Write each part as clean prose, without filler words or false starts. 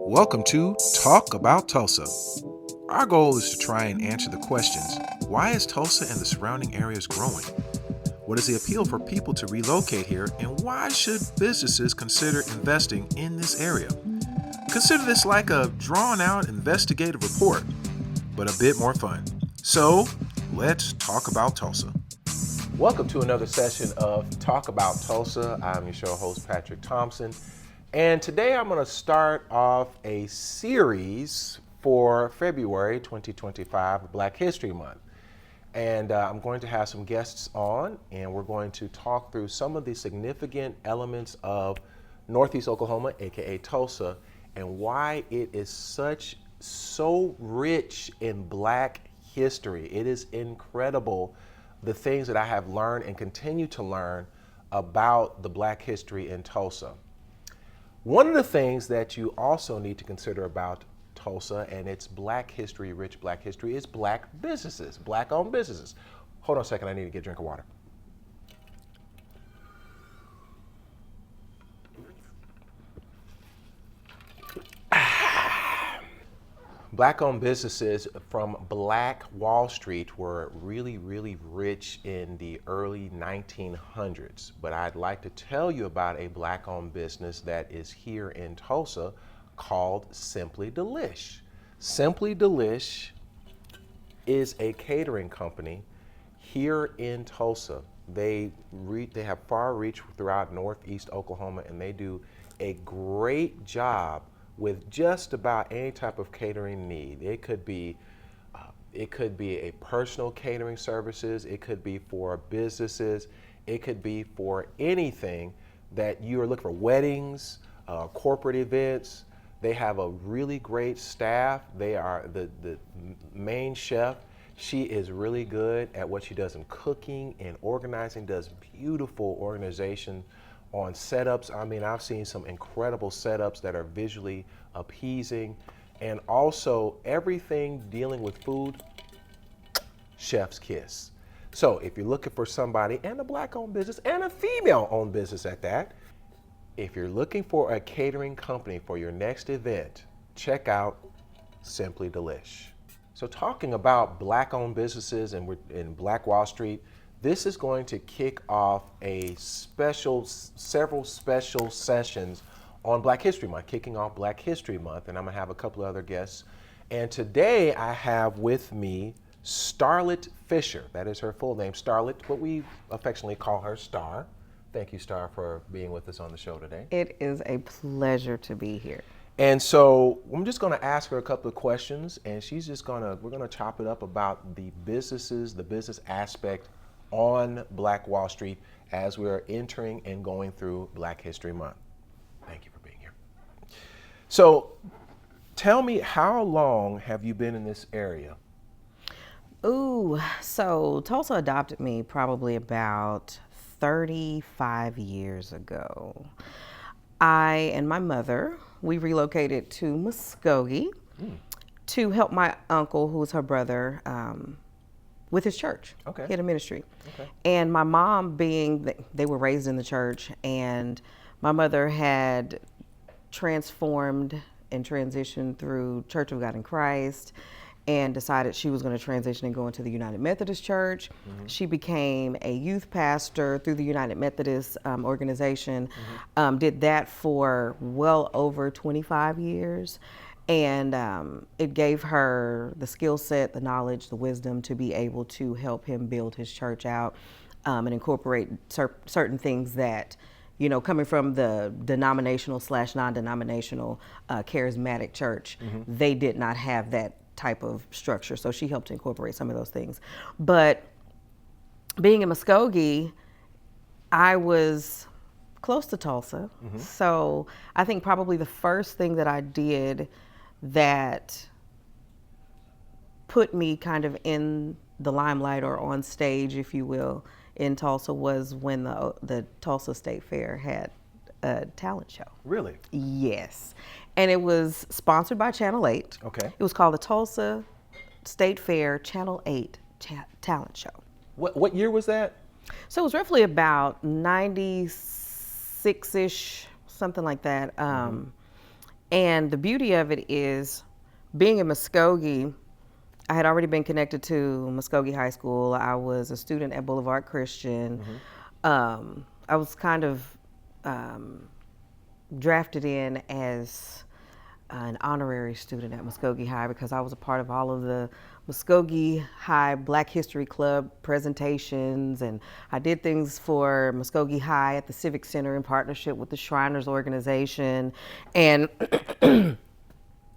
Welcome to Talk About Tulsa. Our goal is to try and answer the questions: why is Tulsa and the surrounding areas growing? What is the appeal for people to relocate here, and why should businesses consider investing in this area? Consider this like a drawn-out investigative report, but a bit more fun. So, let's talk about Tulsa. Welcome to another session of Talk About Tulsa. I'm your show host, Patrick Thompson. And today I'm going to start off a series for February 2025, Black History Month. And I'm going to have some guests on, and we're going to talk through some of the significant elements of Northeast Oklahoma, aka Tulsa, and why it is so rich in Black history. It is incredible the things that I have learned and continue to learn about the Black history in Tulsa. One of the things that you also need to consider about Tulsa and its Black history, rich Black history, is Black businesses, Black-owned businesses. Hold on a second, I need to get a drink of water. Black-owned businesses from Black Wall Street were really rich in the early 1900s. But I'd like to tell you about a Black-owned business that is here in Tulsa called Simply Delish. Simply Delish is a catering company here in Tulsa. They have far reach throughout Northeast Oklahoma, and they do a great job with just about any type of catering need. It could be a personal catering services, it could be for businesses, it could be for anything that you are looking for, weddings, corporate events. They have a really great staff. They are the main chef. She is really good at what she does in cooking and organizing, does beautiful organization on setups. I mean, I've seen some incredible setups that are visually appeasing, and also everything dealing with food, chef's kiss. So if you're looking for somebody, and a Black-owned business and a female-owned business at that, if you're looking for a catering company for your next event, check out Simply Delish. So talking about Black-owned businesses and we're in Black Wall Street, this is going to kick off several special sessions on Black History Month, kicking off Black History Month, and I'm gonna have a couple of other guests. And today I have with me Starr Fisher. That is her full name, Starlet, but we affectionately call her Starr. Thank you, Starr, for being with us on the show today. It is a pleasure to be here. And so I'm just going to ask her a couple of questions, and we're going to chop it up about the businesses, the business aspect on Black Wall Street as we're entering and going through Black History Month. Thank you for being here. So tell me, how long have you been in this area? So Tulsa adopted me probably about 35 years ago. I and my mother, we relocated to Muskogee to help my uncle, who was her brother, with his church. Okay. He had a ministry. Okay. And my mom, they were raised in the church, and my mother had transformed and transitioned through Church of God in Christ and decided she was going to transition and go into the United Methodist Church. Mm-hmm. She became a youth pastor through the United Methodist organization, did that for well over 25 years. And it gave her the skill set, the knowledge, the wisdom to be able to help him build his church out and incorporate certain things that, you know, coming from the denominational / non-denominational charismatic church, they did not have that type of structure. So she helped incorporate some of those things. But being in Muskogee, I was close to Tulsa. So I think probably the first thing that I did that put me kind of in the limelight or on stage, if you will, in Tulsa was when the Tulsa State Fair had a talent show. Really? Yes. And it was sponsored by Channel 8. Okay. It was called the Tulsa State Fair Channel 8 Talent Show. What year was that? So it was roughly about 96 6-ish, something like that. And the beauty of it is being in Muskogee, I had already been connected to Muskogee High School. I was a student at Boulevard Christian. I was kind of drafted in as an honorary student at Muskogee High because I was a part of all of the Muskogee High Black History Club presentations, and I did things for Muskogee High at the Civic Center in partnership with the Shriners organization. And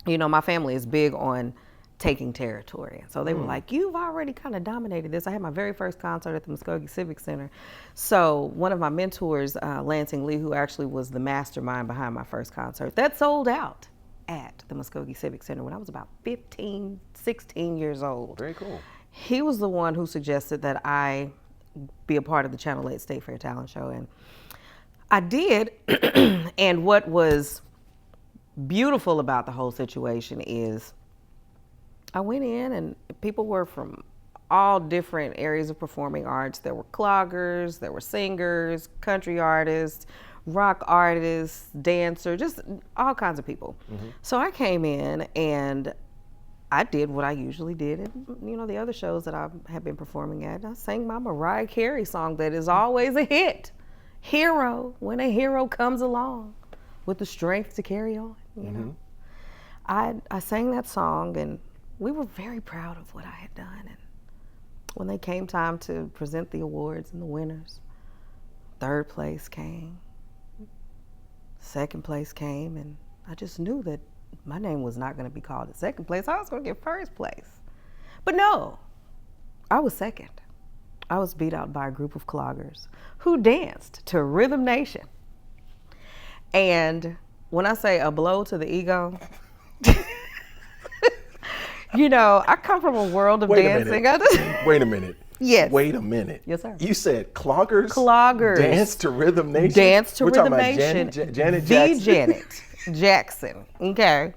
you know, my family is big on taking territory. So they were like, you've already kind of dominated this. I had my very first concert at the Muskogee Civic Center. So one of my mentors, Lansing Lee, who actually was the mastermind behind my first concert, that sold out at the Muskogee Civic Center when I was about 15, 16 years old. Very cool. He was the one who suggested that I be a part of the Channel 8 State Fair Talent Show. And I did. And what was beautiful about the whole situation is I went in and people were from all different areas of performing arts. There were cloggers, there were singers, country artists, rock artists, dancers, just all kinds of people. So I came in and I did what I usually did at, you know, the other shows that I have been performing at. I sang my Mariah Carey song that is always a hit. Hero, when a hero comes along with the strength to carry on, you know. I sang that song and we were very proud of what I had done. And when they came time to present the awards and the winners, third place came, second place came, and I just knew that my name was not going to be called at second place. I was going to get first place. But no, I was second. I was beat out by a group of cloggers who danced to Rhythm Nation. And when I say a blow to the ego, you know, I come from a world of dancing. Wait a minute. Yes. Wait a minute. Yes, sir. You said cloggers? Cloggers. Dance to Rhythm Nation? Dance to We're Rhythm talking Nation. About Janet the Jackson. Janet Jackson. Okay.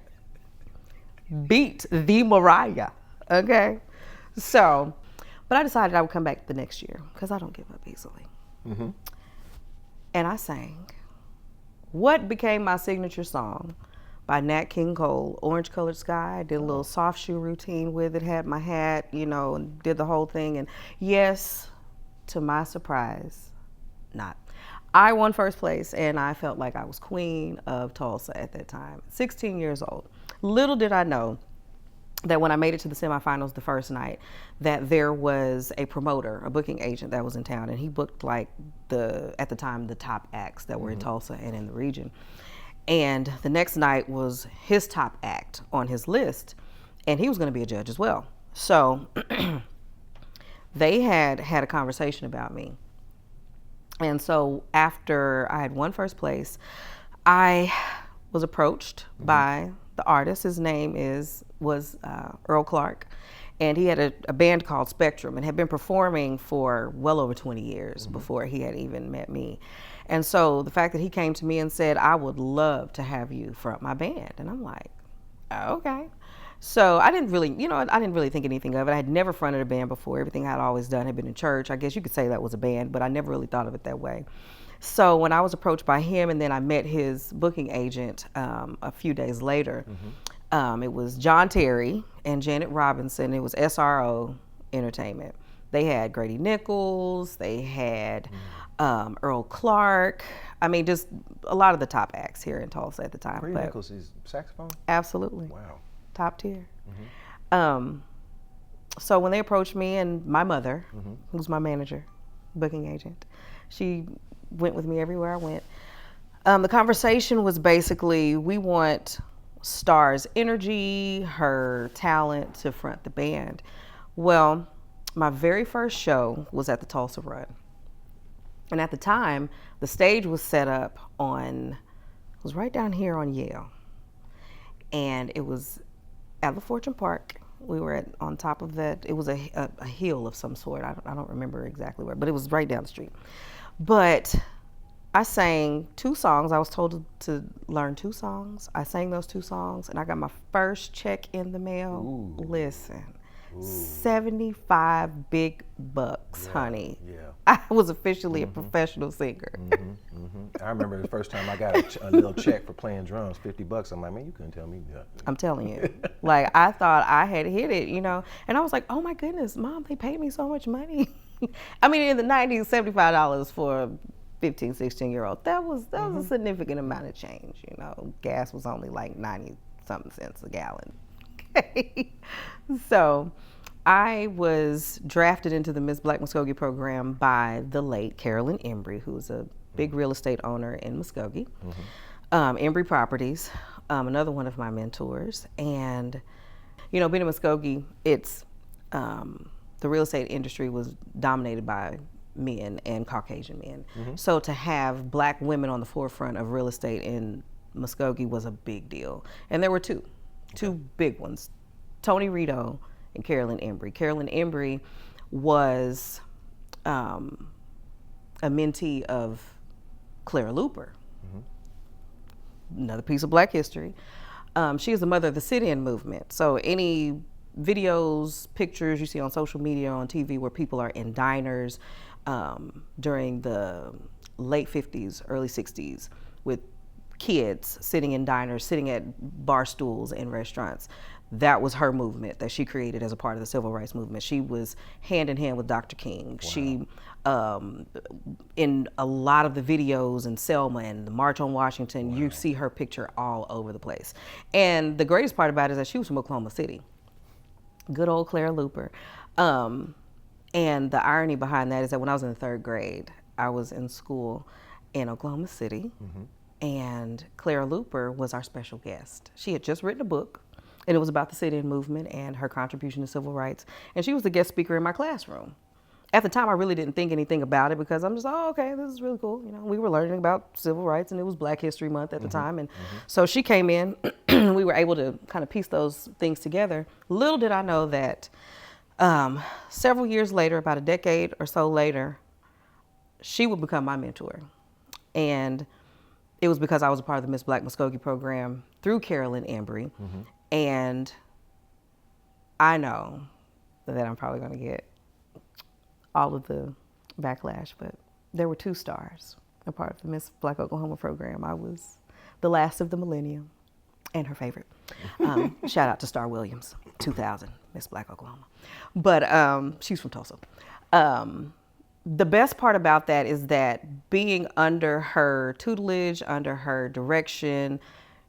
Beat the Mariah. Okay. So, but I decided I would come back the next year because I don't give up easily. And I sang what became my signature song by Nat King Cole, Orange Colored Sky. I did a little soft shoe routine with it, had my hat, you know, and did the whole thing. And yes, to my surprise, not. I won first place and I felt like I was queen of Tulsa at that time, 16 years old. Little did I know that when I made it to the semifinals the first night, that there was a promoter, a booking agent that was in town, and he booked like at the time, the top acts that were in Tulsa and in the region. And the next night was his top act on his list, and he was going to be a judge as well. So they had a conversation about me. And so after I had won first place, I was approached by the artist. His name was Earl Clark, and he had a band called Spectrum and had been performing for well over 20 years before he had even met me. And so the fact that he came to me and said, I would love to have you front my band. And I'm like, okay. So I didn't really think anything of it. I had never fronted a band before. Everything I had always done had been in church. I guess you could say that was a band, but I never really thought of it that way. So when I was approached by him and then I met his booking agent a few days later, it was John Terry and Janet Robinson. It was SRO Entertainment. They had Grady Nichols. They had Earl Clark. I mean, just a lot of the top acts here in Tulsa at the time. Grady Nichols is saxophone? Absolutely. Wow. Top tier. So when they approached me and my mother, who's my manager, booking agent, she went with me everywhere I went. The conversation was basically, we want Starr's energy, her talent to front the band. Well, my very first show was at the Tulsa Run. And at the time, the stage was set up it was right down here on Yale. And it was at La Fortune Park. We were on top of that. It was a hill of some sort. I don't remember exactly where, but it was right down the street. But I sang 2 songs. I was told to learn 2 songs. I sang those 2 songs, and I got my first check in the mail. Ooh. Listen, Ooh. 75 big bucks, Yeah. honey. Yeah. I was officially a professional singer. I remember the first time I got a little check for playing drums, $50. I'm like, man, you couldn't tell me nothing. I'm telling you. Like, I thought I had hit it, you know. And I was like, oh my goodness, Mom, they paid me so much money. I mean, in the 90s, $75 for a 15, 16-year-old, that was a significant amount of change, you know. Gas was only like 90 something cents a gallon. Okay. So I was drafted into the Miss Black Muskogee program by the late Carolyn Embry, who's a big real estate owner in Muskogee. Embry Properties, another one of my mentors. And, you know, being in Muskogee, it's the real estate industry was dominated by men and Caucasian men. So to have black women on the forefront of real estate in Muskogee was a big deal. And there were two big ones, Tony Rito and Carolyn Embry. Carolyn Embry was a mentee of Clara Looper, another piece of black history. She is the mother of the sit-in movement. So any videos, pictures you see on social media or on TV where people are in diners during the late 50s, early 60s with kids sitting in diners, sitting at bar stools in restaurants. That was her movement that she created as a part of the civil rights movement. She was hand in hand with Dr. King. Wow. She, in a lot of the videos in Selma and the March on Washington, wow, you see her picture all over the place. And the greatest part about it is that she was from Oklahoma City. Good old Clara Looper. And the irony behind that is that when I was in the 3rd grade, I was in school in Oklahoma City, and Clara Looper was our special guest. She had just written a book, and it was about the sit-in movement and her contribution to civil rights. And she was the guest speaker in my classroom. At the time, I really didn't think anything about it because I'm just, oh, okay, this is really cool. You know, we were learning about civil rights, and it was Black History Month at the time. And so she came in, and we were able to kind of piece those things together. Little did I know that several years later, about a decade or so later, she would become my mentor. And it was because I was a part of the Miss Black Muskogee program through Carolyn Embry. And I know that I'm probably going to get all of the backlash, but there were 2 stars a part of the Miss Black Oklahoma program. I was the last of the millennium and her favorite. Shout out to Starr Williams, 2000, Miss Black Oklahoma. But she's from Tulsa. The best part about that is that being under her tutelage, under her direction,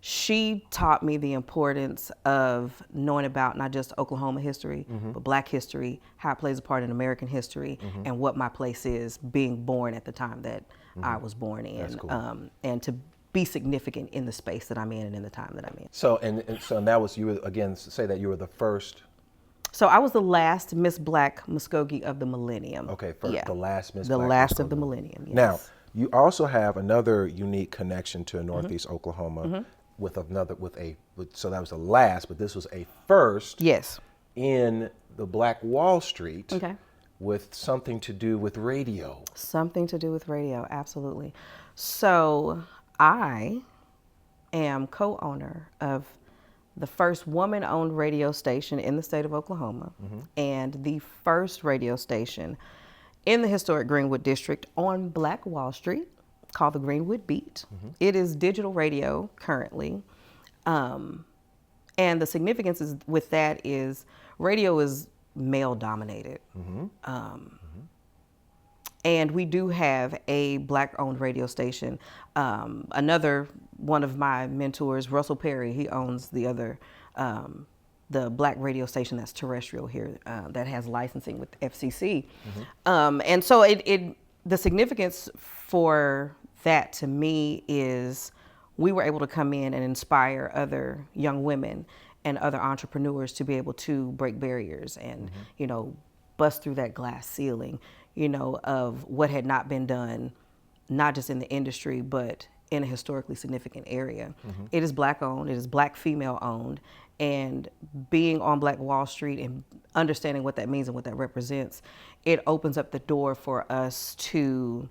she taught me the importance of knowing about not just Oklahoma history, but Black history, how it plays a part in American history, and what my place is being born at the time that I was born in. That's cool. And to be significant in the space that I'm in and in the time that I'm in. So, and that was, you were, again, say that you were the first. So I was the last Miss Black Muskogee of the millennium. Okay, first, yeah. The last Miss Black. The last of the millennium, yes. Now, you also have another unique connection to Northeast Oklahoma so that was the last, but this was a first. Yes. In the Black Wall Street. Okay. With something to do with radio. Something to do with radio, absolutely. So I am co-owner of the first woman-owned radio station in the state of Oklahoma, and the first radio station in the historic Greenwood district on Black Wall Street, called the Greenwood Beat. It is digital radio currently. And the significance with that is radio is male dominated. And we do have a Black owned radio station. Another one of my mentors, Russell Perry, he owns the other, the Black radio station that's terrestrial here, that has licensing with FCC. And so the significance for that to me is we were able to come in and inspire other young women and other entrepreneurs to be able to break barriers and, you know, bust through that glass ceiling, you know, of what had not been done, not just in the industry, but in a historically significant area. It is Black owned, it is Black female owned, and being on Black Wall Street and understanding what that means and what that represents, it opens up the door for us to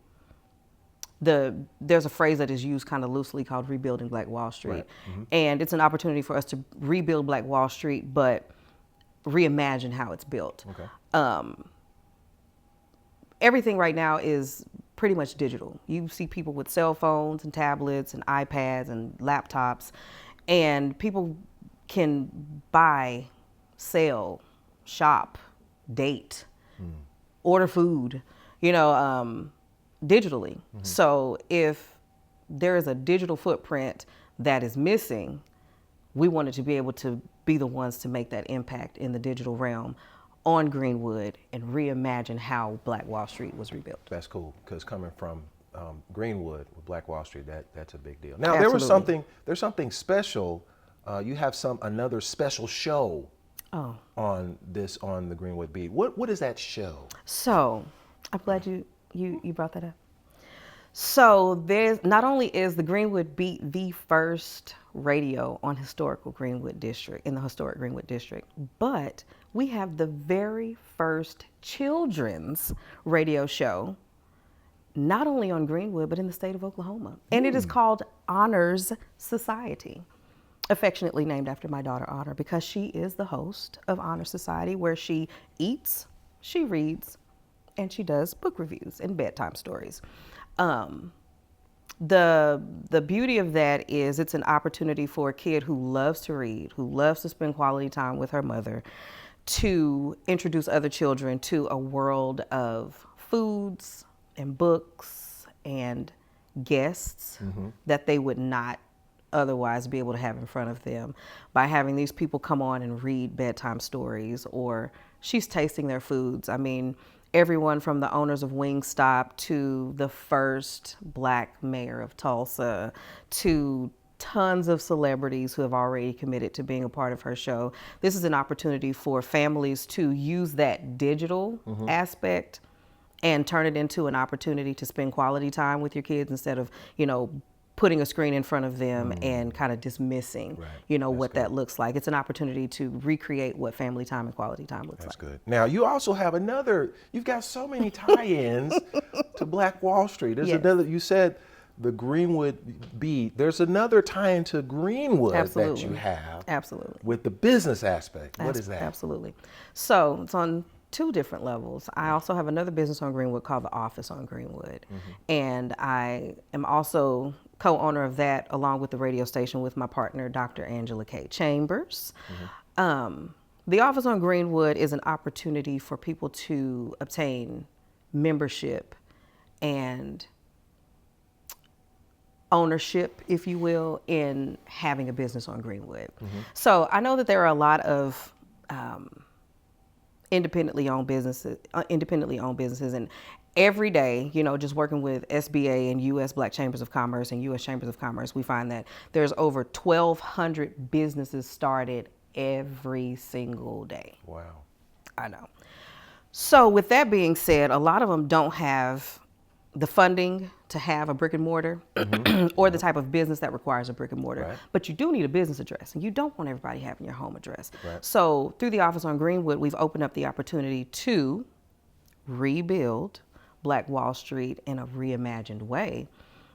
there's a phrase that is used kind of loosely called rebuilding Black Wall Street. Right. And it's an opportunity for us to rebuild Black Wall Street, but reimagine how it's built. Okay. Everything right now is pretty much digital. You see people with cell phones and tablets and iPads and laptops, and people can buy, sell, shop, date, order food, digitally. So if there is a digital footprint that is missing, we wanted to be able to be the ones to make that impact in the digital realm on Greenwood and reimagine how Black Wall Street was rebuilt. That's cool, because coming from Greenwood with Black Wall Street, that's a big deal. Now Absolutely. there's something special. You have another special show on the Greenwood Beat. What is that show? So I'm glad you brought that up. So there's not only is the Greenwood Beat the first radio on historical Greenwood District, in the historic Greenwood District, but we have the very first children's radio show, not only on Greenwood, but in the state of Oklahoma. And it is called Honors Society, affectionately named after my daughter Honor, because she is the host of Honor Society, where she eats, she reads, and she does book reviews and bedtime stories. The beauty of that is it's an opportunity for a kid who loves to read, who loves to spend quality time with her mother, to introduce other children to a world of foods and books and guests that they would not otherwise be able to have in front of them, by having these people come on and read bedtime stories, or she's tasting their foods. I mean, everyone from the owners of Wingstop to the first Black mayor of Tulsa to tons of celebrities who have already committed to being a part of her show. This is an opportunity for families to use that digital aspect and turn it into an opportunity to spend quality time with your kids, instead of, putting a screen in front of them and kind of dismissing, what that looks like. It's an opportunity to recreate what family time and quality time looks like. That's good. Now, you also have you've got so many tie-ins to Black Wall Street. There's another, you said the Greenwood Beat. There's another tie-in to Greenwood that you have. Absolutely. With the business aspect. What is that? Absolutely. So it's on two different levels. I also have another business on Greenwood called The Office on Greenwood. And I am also co-owner of that, along with the radio station, with my partner, Dr. Angela K. Chambers. The Office on Greenwood is an opportunity for people to obtain membership and ownership, if you will, in having a business on Greenwood. So I know that there are a lot of independently owned businesses, and every day, just working with SBA and U.S. Black Chambers of Commerce and U.S. Chambers of Commerce, we find that there's over 1,200 businesses started every single day. Wow. I know. So with that being said, a lot of them don't have the funding to have a brick and mortar or the type of business that requires a brick and mortar. Right. But you do need a business address, and you don't want everybody having your home address. Right. So through the Office on Greenwood, we've opened up the opportunity to rebuild Black Wall Street in a reimagined way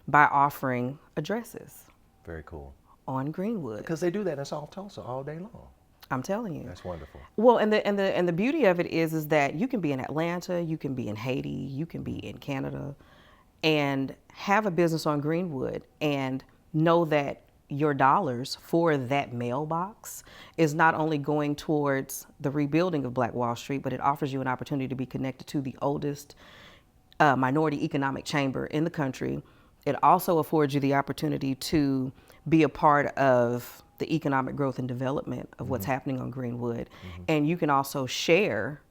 by offering addresses. Very cool. On Greenwood. Because they do that in South Tulsa all day long. I'm telling you. That's wonderful. Well, and the beauty of it is that you can be in Atlanta, you can be in Haiti, you can be in Canada, and have a business on Greenwood and know that your dollars for that mailbox is not only going towards the rebuilding of Black Wall Street, but it offers you an opportunity to be connected to the oldest minority economic chamber in the country. It also affords you the opportunity to be a part of the economic growth and development of what's happening on Greenwood. And you can also share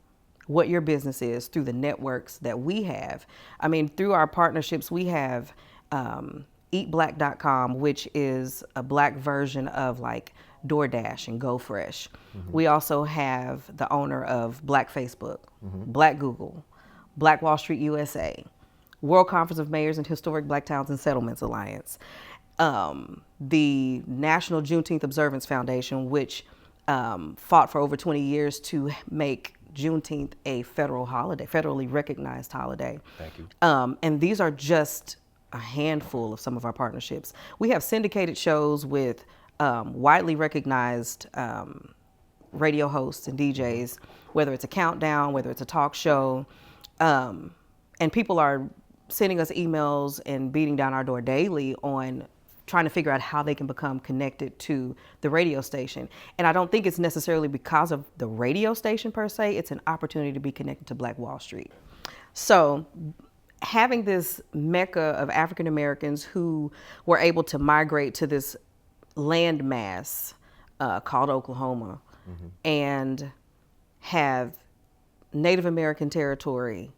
what your business is through the networks that we have. I mean, through our partnerships, we have eatblack.com, which is a Black version of like DoorDash and GoFresh. We also have the owner of Black Facebook, Black Google, Black Wall Street USA, World Conference of Mayors and Historic Black Towns and Settlements Alliance, the National Juneteenth Observance Foundation, which fought for over 20 years to make Juneteenth a federal holiday, federally recognized holiday. Thank you. And these are just a handful of some of our partnerships. We have syndicated shows with widely recognized radio hosts and DJs, whether it's a countdown, whether it's a talk show, and people are sending us emails and beating down our door daily on trying to figure out how they can become connected to the radio station. And I don't think it's necessarily because of the radio station per se, it's an opportunity to be connected to Black Wall Street. So having this mecca of African Americans who were able to migrate to this landmass called Oklahoma and have Native American territory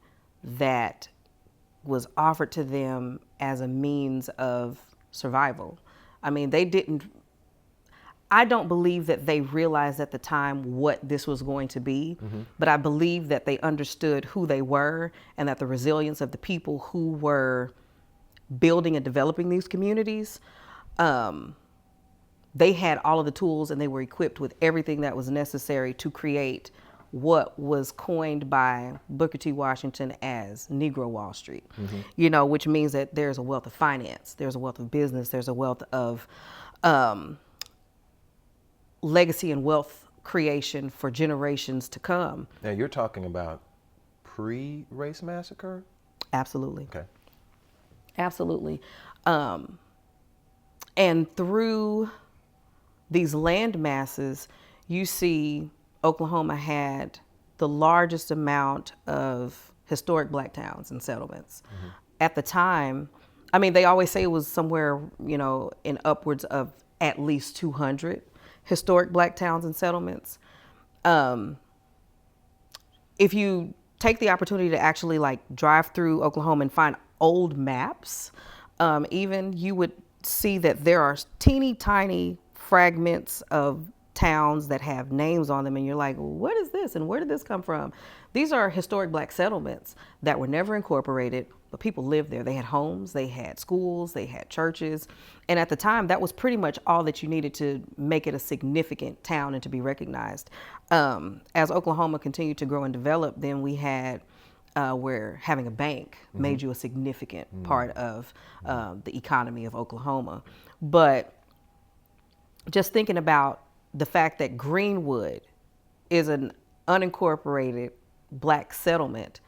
that was offered to them as a means of survival. I mean, I don't believe that they realized at the time what this was going to be, but I believe that they understood who they were and that the resilience of the people who were building and developing these communities, they had all of the tools and they were equipped with everything that was necessary to create what was coined by Booker T. Washington as Negro Wall Street, which means that there's a wealth of finance, there's a wealth of business, there's a wealth of legacy and wealth creation for generations to come. Now you're talking about pre-race massacre? Absolutely. Okay. Absolutely. And through these land masses, you see Oklahoma had the largest amount of historic Black towns and settlements. At the time, I mean, they always say it was somewhere, in upwards of at least 200 historic Black towns and settlements. If you take the opportunity to actually drive through Oklahoma and find old maps, even you would see that there are teeny tiny fragments of towns that have names on them, and you're like, what is this and where did this come from? These are historic Black settlements that were never incorporated, but people lived there. They had homes, they had schools, they had churches, and at the time that was pretty much all that you needed to make it a significant town and to be recognized. As Oklahoma continued to grow and develop, then we had where having a bank made you a significant part of the economy of Oklahoma. But just thinking about the fact that Greenwood is an unincorporated Black settlement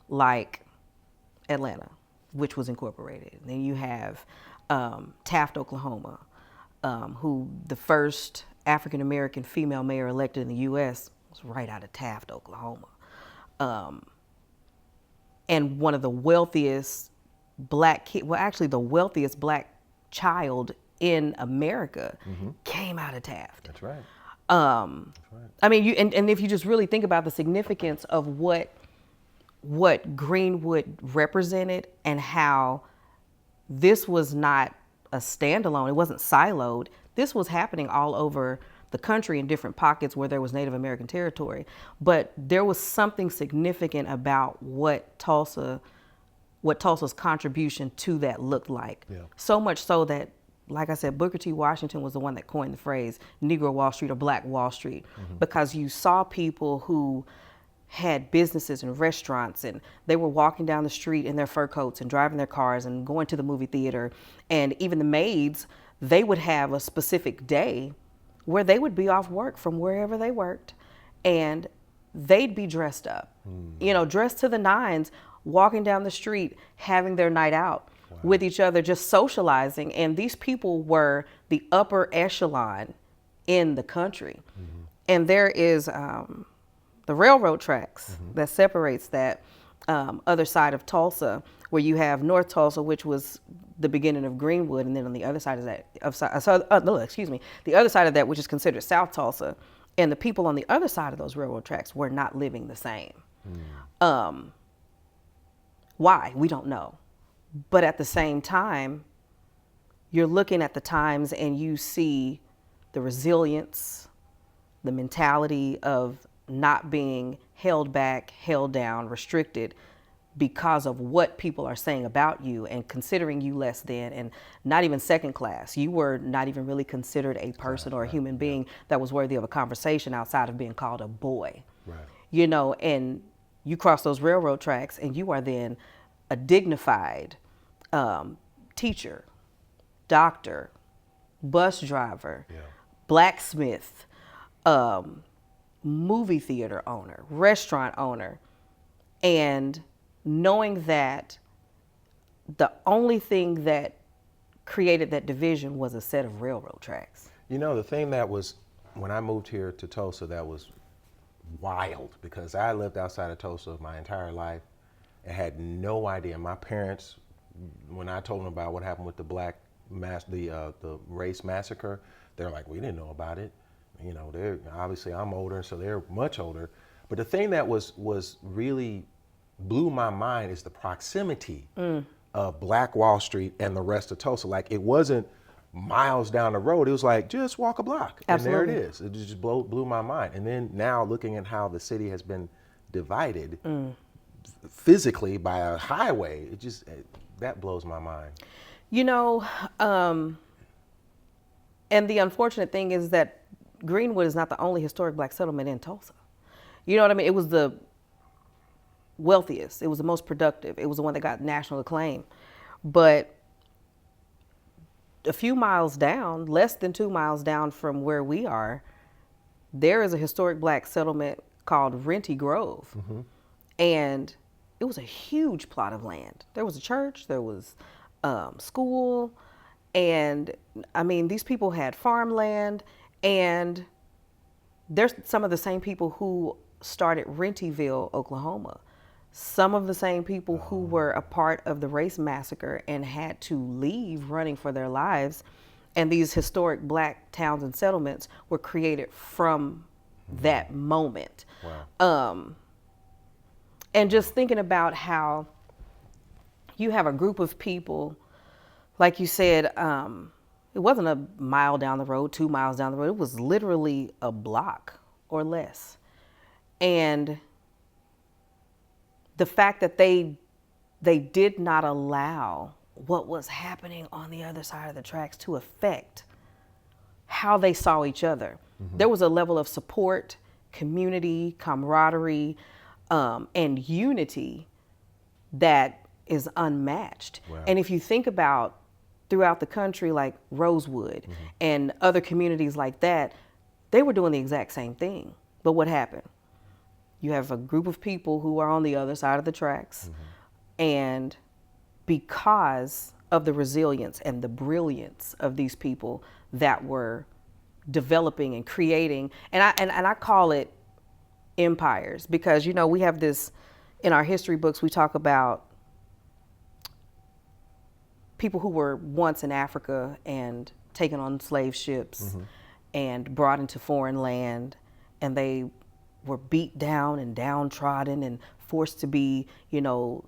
like Atlanta, which was incorporated. Then you have Taft, Oklahoma, who the first African American female mayor elected in the U.S. was right out of Taft, Oklahoma. And one of the wealthiest the wealthiest Black child in America came out of Taft. That's right. I mean, and if you just really think about the significance of what Greenwood represented and how this was not a standalone, it wasn't siloed. This was happening all over the country in different pockets where there was Native American territory. But there was something significant about what Tulsa's contribution to that looked like. Yeah. So much so that, like I said, Booker T. Washington was the one that coined the phrase Negro Wall Street or Black Wall Street, because you saw people who had businesses and restaurants, and they were walking down the street in their fur coats and driving their cars and going to the movie theater. And even the maids, they would have a specific day where they would be off work from wherever they worked, and they'd be dressed up, dressed to the nines, walking down the street, having their night out. Wow. With each other, just socializing. And these people were the upper echelon in the country. And there is the railroad tracks that separates that other side of Tulsa, where you have North Tulsa, which was the beginning of Greenwood, and then on the other side of that, the other side of that, which is considered South Tulsa, and the people on the other side of those railroad tracks were not living the same. Why? We don't know. But at the same time, you're looking at the times and you see the resilience, the mentality of not being held back, held down, restricted because of what people are saying about you and considering you less than and not even second class. You were not even really considered a person or a human being that was worthy of a conversation outside of being called a boy. Right. And you cross those railroad tracks and you are then a dignified teacher, doctor, bus driver, blacksmith, movie theater owner, restaurant owner, and knowing that the only thing that created that division was a set of railroad tracks. You know, the thing that was, when I moved here to Tulsa, that was wild, because I lived outside of Tulsa my entire life and had no idea. My parents, when I told them about what happened with the the race massacre, they're like, we didn't know about it. You know, they're obviously, I'm older, so they're much older. But the thing that was really blew my mind is the proximity of Black Wall Street and the rest of Tulsa. Like, it wasn't miles down the road. It was like, just walk a block. Absolutely. And there it is. It just blew my mind. And then now looking at how the city has been divided physically by a highway, that blows my mind. You know, and the unfortunate thing is that Greenwood is not the only historic Black settlement in Tulsa. You know what I mean? It was the wealthiest. It was the most productive. It was the one that got national acclaim. But a few miles down, less than 2 miles down from where we are, there is a historic Black settlement called Renty Grove. Mm-hmm. And it was a huge plot of land. There was a church, there was school, and I mean, these people had farmland, and there's some of the same people who started Rentyville, Oklahoma. Some of the same people who were a part of the race massacre and had to leave running for their lives. And these historic Black towns and settlements were created from that moment. Wow. And just thinking about how you have a group of people, like you said, it wasn't a mile down the road, 2 miles down the road. It was literally a block or less. And the fact that they did not allow what was happening on the other side of the tracks to affect how they saw each other. Mm-hmm. There was a level of support, community, camaraderie, and unity that is unmatched. Wow. And if you think about throughout the country, like Rosewood mm-hmm. and other communities like that, they were doing the exact same thing. But what happened? You have a group of people who are on the other side of the tracks, mm-hmm. and because of the resilience and the brilliance of these people that were developing and creating, and I call it empires, because, you know, we have this in our history books. We talk about people who were once in Africa and taken on slave ships mm-hmm. and brought into foreign land, and they were beat down and downtrodden and forced to be, you know,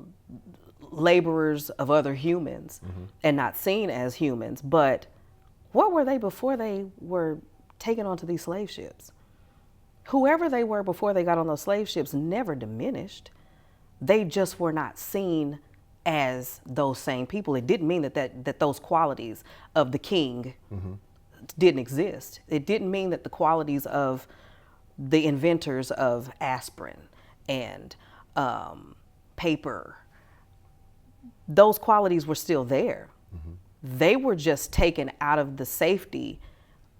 laborers of other humans mm-hmm. and not seen as humans. But what were they before they were taken onto these slave ships? Whoever they were before they got on those slave ships never diminished. They just were not seen as those same people. It didn't mean that those qualities of the king mm-hmm. didn't exist. It didn't mean that the qualities of the inventors of aspirin and paper, those qualities were still there. Mm-hmm. They were just taken out of the safety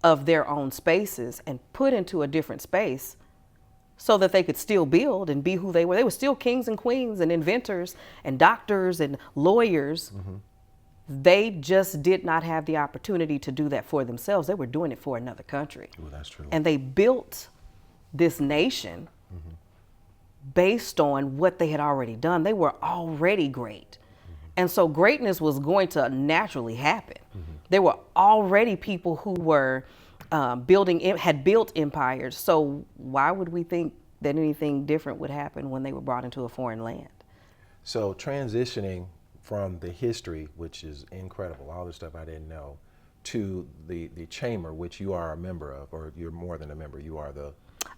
of their own spaces and put into a different space so that they could still build and be who they were. They were still kings and queens and inventors and doctors and lawyers. Mm-hmm. They just did not have the opportunity to do that for themselves. They were doing it for another country. Ooh, that's true. And they built this nation mm-hmm. based on what they had already done. They were already great. Mm-hmm. And so greatness was going to naturally happen. Mm-hmm. There were already people who were had built empires. So why would we think that anything different would happen when they were brought into a foreign land? So transitioning from the history, which is incredible, all the stuff I didn't know, to the chamber, which you are a member of, or you're more than a member, you are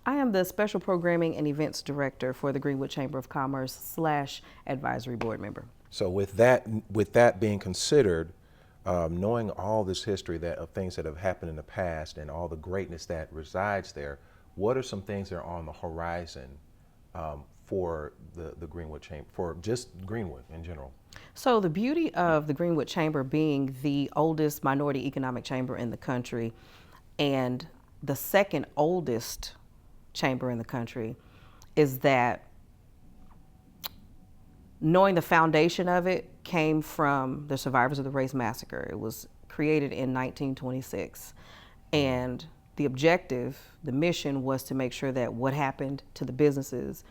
I am the Special Programming and Events Director for the Greenwood Chamber of Commerce / Advisory Board member. So with that being considered, knowing all this history of things that have happened in the past and all the greatness that resides there, what are some things that are on the horizon for the Greenwood Chamber, for just Greenwood in general? So the beauty of the Greenwood Chamber being the oldest minority economic chamber in the country and the second oldest chamber in the country, is that knowing the foundation of it came from the survivors of the race massacre. It was created in 1926. And the objective, the mission, was to make sure that what happened to the businesses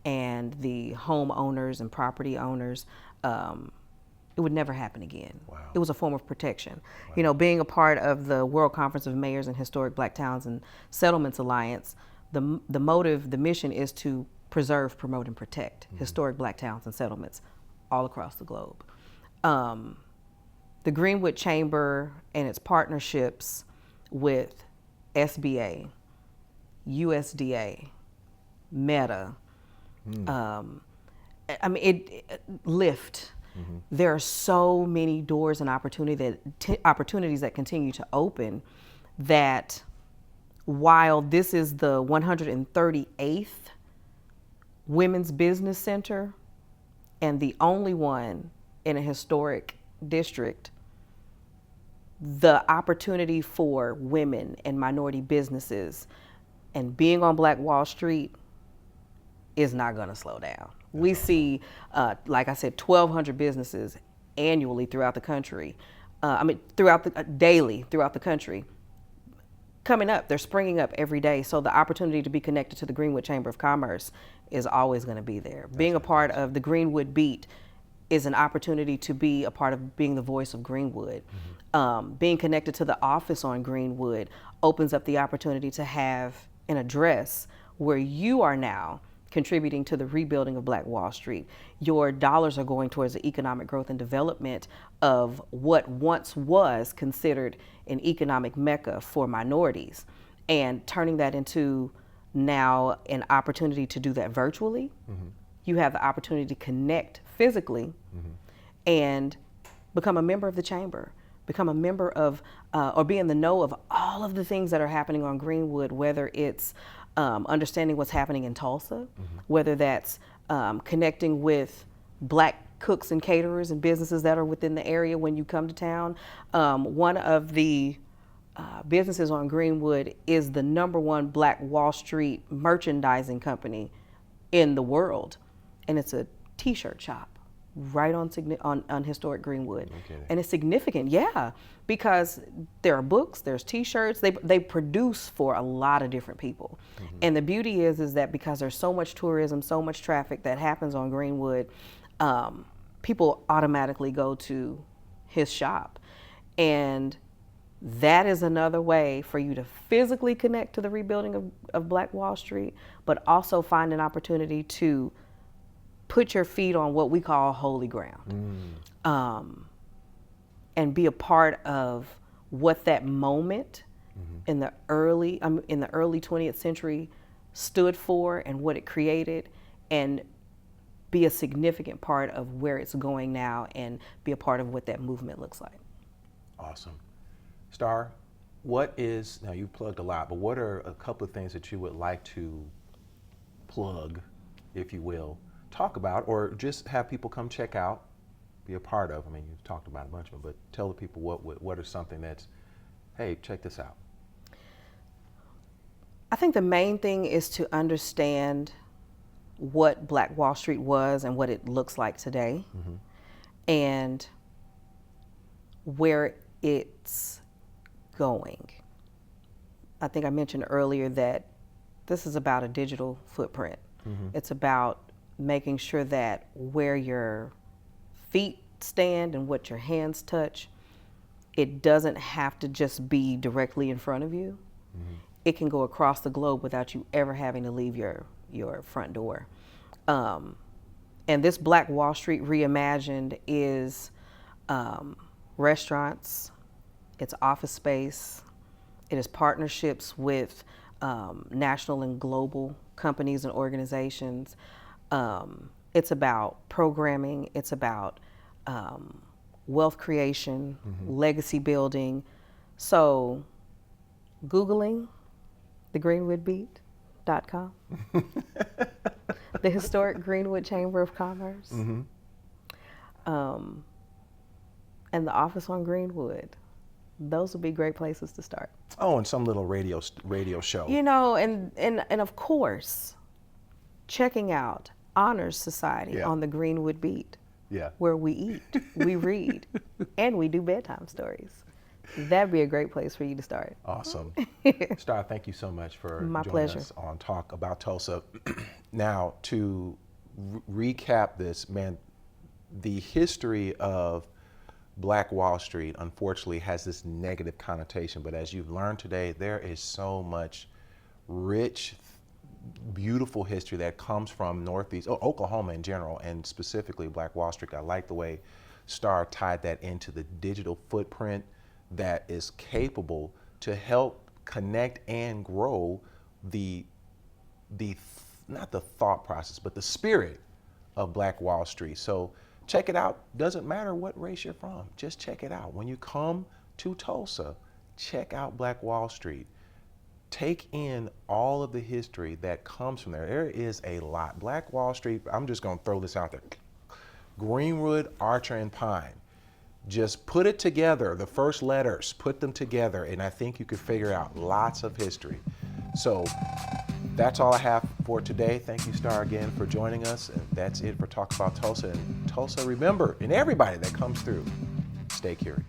and the homeowners and property owners, it would never happen again. Wow. It was a form of protection. Wow. You know, being a part of the World Conference of Mayors and Historic Black Towns and Settlements Alliance, the motive, the mission is to preserve, promote, and protect historic black towns and settlements all across the globe. The Greenwood Chamber and its partnerships with SBA, USDA, Meta, Lyft. There are so many doors and opportunities that continue to open, that while this is the 138th Women's Business Center and the only one in a historic district, the opportunity for women and minority businesses and being on Black Wall Street is not going to slow down. We see, like I said, 1,200 businesses annually throughout the country. Daily throughout the country. Coming up, they're springing up every day. So the opportunity to be connected to the Greenwood Chamber of Commerce is always going to be there. Being a part of the Greenwood Beat is an opportunity to be a part of being the voice of Greenwood. Being connected to the office on Greenwood opens up the opportunity to have an address where you are now contributing to the rebuilding of Black Wall Street. Your dollars are going towards the economic growth and development of what once was considered an economic mecca for minorities, and turning that into now an opportunity to do that virtually. You have the opportunity to connect physically and become a member of the chamber, become a member of, or be in the know of all of the things that are happening on Greenwood, whether it's understanding what's happening in Tulsa, whether that's connecting with Black cooks and caterers and businesses that are within the area when you come to town. One of the businesses on Greenwood is the #1 Black Wall Street merchandising company in the world, and it's a t-shirt shop right on historic Greenwood. Okay. And it's significant, yeah, because there are books, there's t-shirts, they produce for a lot of different people. And the beauty is that because there's so much tourism, so much traffic that happens on Greenwood, people automatically go to his shop. And that is another way for you to physically connect to the rebuilding of Black Wall Street, but also find an opportunity to put your feet on what we call holy ground, and be a part of what that moment in the early 20th century stood for and what it created, and be a significant part of where it's going now and be a part of what that movement looks like. Awesome. Starr, what is, now you've plugged a lot, but what are a couple of things that you would like to plug, if you will, talk about, or just have people come check out, be a part of? I mean, you've talked about a bunch of them, but tell the people what are something that's, hey, check this out. I think the main thing is to understand what Black Wall Street was and what it looks like today, and where it's going. I think I mentioned earlier that this is about a digital footprint. It's about making sure that where your feet stand and what your hands touch, it doesn't have to just be directly in front of you. It can go across the globe without you ever having to leave your front door. And this Black Wall Street Reimagined is restaurants, it's office space, it is partnerships with national and global companies and organizations. It's about programming, it's about wealth creation, legacy building. So Googling thegreenwoodbeat.com, the historic Greenwood Chamber of Commerce, and the office on Greenwood. those would be great places to start. Oh, and some little radio show. You know, and of course, checking out Honors Society Yeah. on the Greenwood Beat, Yeah. where we eat, we read, and we do bedtime stories. That'd be a great place for you to start. Awesome. Starr, thank you so much for My joining pleasure. us on Talk About Tulsa. Now, to recap this, man, the history of Black Wall Street, unfortunately, has this negative connotation. But as you've learned today, there is so much rich, beautiful history that comes from Northeast, Oklahoma in general, and specifically Black Wall Street. I like the way Starr tied that into the digital footprint that is capable to help connect and grow the not the thought process, but the spirit of Black Wall Street. So check it out. Doesn't matter what race you're from. Just check it out. When you come to Tulsa, check out Black Wall Street. Take in all of the history that comes from there. There is a lot. Black Wall Street, I'm just going to throw this out there. Greenwood, Archer, and Pine. Just put it together, the first letters, put them together, and I think you could figure out lots of history. So that's all I have for today. Thank you, Starr, again for joining us. And that's it for Talk About Tulsa. And Tulsa, remember, and everybody that comes through, stay curious.